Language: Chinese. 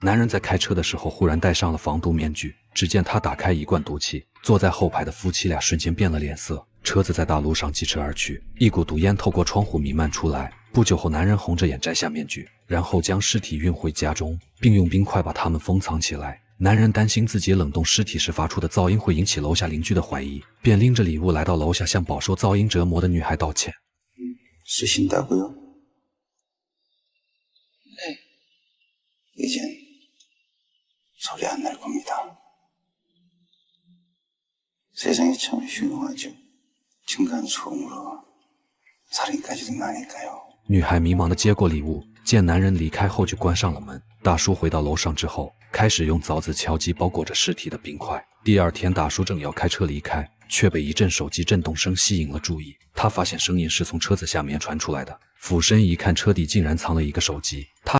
男人在开车的时候忽然戴上了防毒面具，只见他打开一罐毒气，坐在后排的夫妻俩瞬间变了脸色。车子在大路上疾驰而去，一股毒烟透过窗户弥漫出来。不久后，男人红着眼摘下面具，然后将尸体运回家中，并用冰块把它们封藏起来。男人担心自己冷冻尸体时发出的噪音会引起楼下邻居的怀疑，便拎着礼物来到楼下向饱受噪音折磨的女孩道歉。쓰신다고요? 네. 이젠 소리 안 날 겁니다. 세상이 참 흉흉하죠. 층간소음으로 살인까지도 나니까요. 女孩迷茫地接过礼物，见男人离开后就关上了门。大叔回到楼上之后，开始用凿子敲击包裹着尸体的冰块。第二天，大叔正要开车离开，却被一阵手机震动声吸引了注意。他发现声音是从车子下面传出来的，俯身一看，车底竟然藏了一个手机。他